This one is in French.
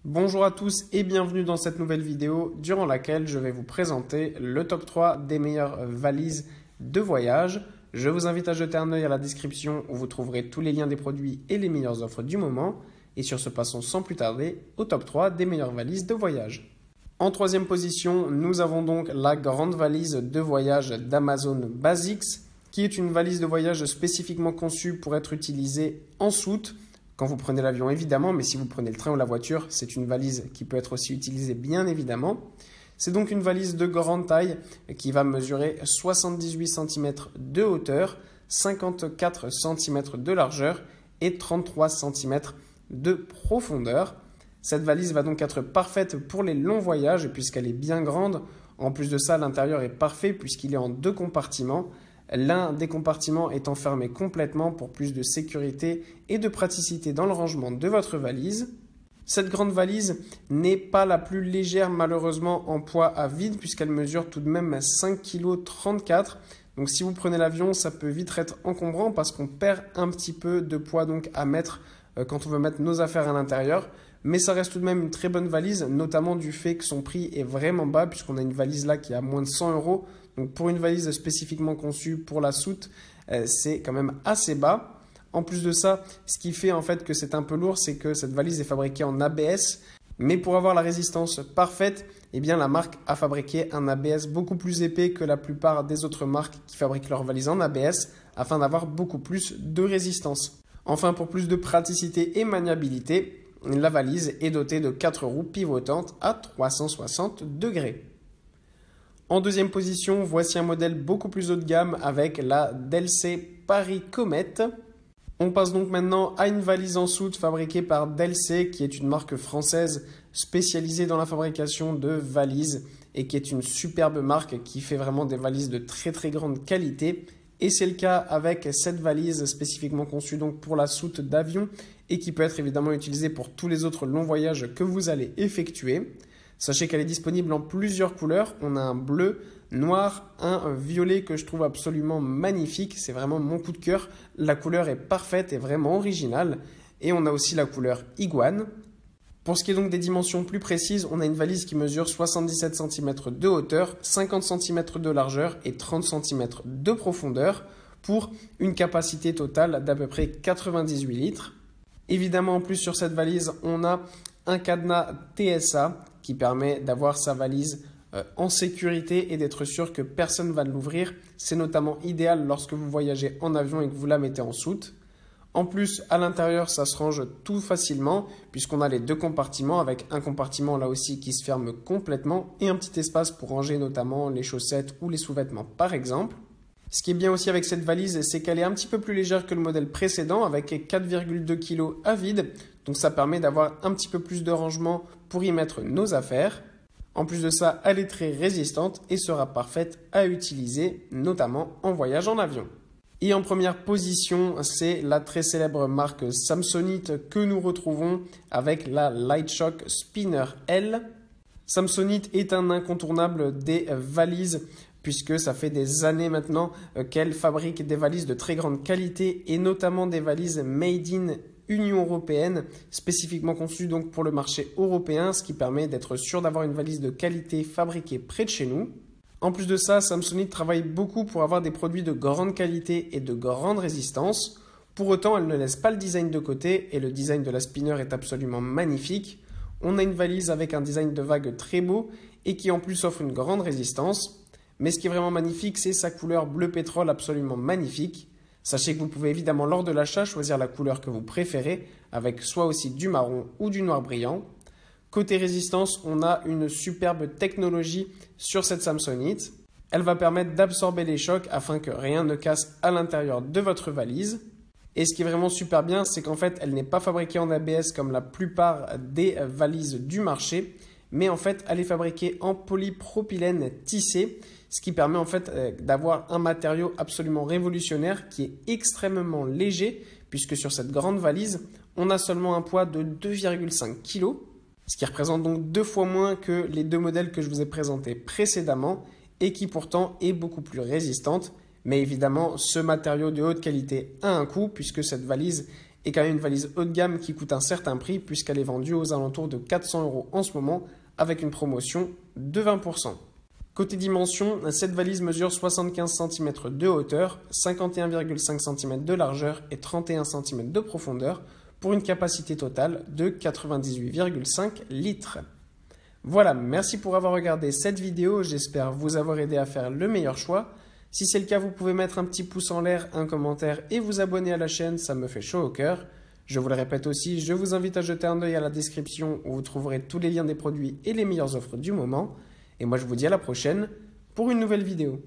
Bonjour à tous et bienvenue dans cette nouvelle vidéo durant laquelle je vais vous présenter le top 3 des meilleures valises de voyage. Je vous invite à jeter un œil à la description où vous trouverez tous les liens des produits et les meilleures offres du moment. Et sur ce, passons sans plus tarder au top 3 des meilleures valises de voyage. En troisième position, nous avons donc la grande valise de voyage d'Amazon Basics, qui est une valise de voyage spécifiquement conçue pour être utilisée en soute. Quand vous prenez l'avion évidemment, mais si vous prenez le train ou la voiture, c'est une valise qui peut être aussi utilisée bien évidemment. C'est donc une valise de grande taille qui va mesurer 78 cm de hauteur, 54 cm de largeur et 33 cm de profondeur. Cette valise va donc être parfaite pour les longs voyages puisqu'elle est bien grande. En plus de ça, l'intérieur est parfait puisqu'il est en 2 compartiments. L'un des compartiments étant fermé complètement pour plus de sécurité et de praticité dans le rangement de votre valise. Cette grande valise n'est pas la plus légère malheureusement en poids à vide puisqu'elle mesure tout de même 5,34 kg. Donc si vous prenez l'avion, ça peut vite être encombrant parce qu'on perd un petit peu de poids donc à mettre quand on veut mettre nos affaires à l'intérieur. Mais ça reste tout de même une très bonne valise, notamment du fait que son prix est vraiment bas puisqu'on a une valise là qui est à moins de 100 €. Donc pour une valise spécifiquement conçue pour la soute, c'est quand même assez bas. En plus de ça, ce qui fait en fait que c'est un peu lourd, c'est que cette valise est fabriquée en ABS. Mais pour avoir la résistance parfaite, eh bien la marque a fabriqué un ABS beaucoup plus épais que la plupart des autres marques qui fabriquent leurs valises en ABS afin d'avoir beaucoup plus de résistance. Enfin, pour plus de praticité et maniabilité, la valise est dotée de 4 roues pivotantes à 360 degrés. En deuxième position, voici un modèle beaucoup plus haut de gamme avec la Delsey Paris Comet. On passe donc maintenant à une valise en soute fabriquée par Delsey, qui est une marque française spécialisée dans la fabrication de valises et qui est une superbe marque qui fait vraiment des valises de très très grande qualité. Et c'est le cas avec cette valise spécifiquement conçue donc pour la soute d'avion et qui peut être évidemment utilisée pour tous les autres longs voyages que vous allez effectuer. Sachez qu'elle est disponible en plusieurs couleurs. On a un bleu, noir, un violet que je trouve absolument magnifique. C'est vraiment mon coup de cœur. La couleur est parfaite et vraiment originale. Et on a aussi la couleur iguane. Pour ce qui est donc des dimensions plus précises, on a une valise qui mesure 77 cm de hauteur, 50 cm de largeur et 30 cm de profondeur pour une capacité totale d'à peu près 98 litres. Évidemment, en plus sur cette valise, on a un cadenas TSA qui permet d'avoir sa valise en sécurité et d'être sûr que personne ne va l'ouvrir. C'est notamment idéal lorsque vous voyagez en avion et que vous la mettez en soute. En plus, à l'intérieur, ça se range tout facilement puisqu'on a les 2 compartiments avec un compartiment là aussi qui se ferme complètement et un petit espace pour ranger notamment les chaussettes ou les sous-vêtements par exemple. Ce qui est bien aussi avec cette valise, c'est qu'elle est un petit peu plus légère que le modèle précédent avec 4,2 kg à vide. Donc ça permet d'avoir un petit peu plus de rangement pour y mettre nos affaires. En plus de ça, elle est très résistante et sera parfaite à utiliser, notamment en voyage en avion. Et en première position, c'est la très célèbre marque Samsonite que nous retrouvons avec la Lightshock Spinner L. Samsonite est un incontournable des valises puisque ça fait des années maintenant qu'elle fabrique des valises de très grande qualité et notamment des valises made in Union européenne, spécifiquement conçues donc pour le marché européen, ce qui permet d'être sûr d'avoir une valise de qualité fabriquée près de chez nous. En plus de ça, Samsonite travaille beaucoup pour avoir des produits de grande qualité et de grande résistance. Pour autant, elle ne laisse pas le design de côté et le design de la Spinner est absolument magnifique. On a une valise avec un design de vague très beau et qui en plus offre une grande résistance. Mais ce qui est vraiment magnifique, c'est sa couleur bleu pétrole absolument magnifique. Sachez que vous pouvez évidemment lors de l'achat choisir la couleur que vous préférez avec soit aussi du marron ou du noir brillant. Côté résistance, on a une superbe technologie sur cette Samsonite. Elle va permettre d'absorber les chocs afin que rien ne casse à l'intérieur de votre valise. Et ce qui est vraiment super bien, c'est qu'en fait, elle n'est pas fabriquée en ABS comme la plupart des valises du marché, mais en fait, elle est fabriquée en polypropylène tissé, ce qui permet en fait d'avoir un matériau absolument révolutionnaire qui est extrêmement léger, puisque sur cette grande valise, on a seulement un poids de 2,5 kg, ce qui représente donc 2 fois moins que les 2 modèles que je vous ai présentés précédemment et qui pourtant est beaucoup plus résistante. Mais évidemment, ce matériau de haute qualité a un coût puisque cette valise et quand même une valise haut de gamme qui coûte un certain prix puisqu'elle est vendue aux alentours de 400 € en ce moment avec une promotion de 20%. Côté dimension, cette valise mesure 75 cm de hauteur, 51,5 cm de largeur et 31 cm de profondeur pour une capacité totale de 98,5 litres. Voilà, merci pour avoir regardé cette vidéo, j'espère vous avoir aidé à faire le meilleur choix. Si c'est le cas, vous pouvez mettre un petit pouce en l'air, un commentaire et vous abonner à la chaîne, ça me fait chaud au cœur. Je vous le répète aussi, je vous invite à jeter un œil à la description où vous trouverez tous les liens des produits et les meilleures offres du moment. Et moi je vous dis à la prochaine pour une nouvelle vidéo.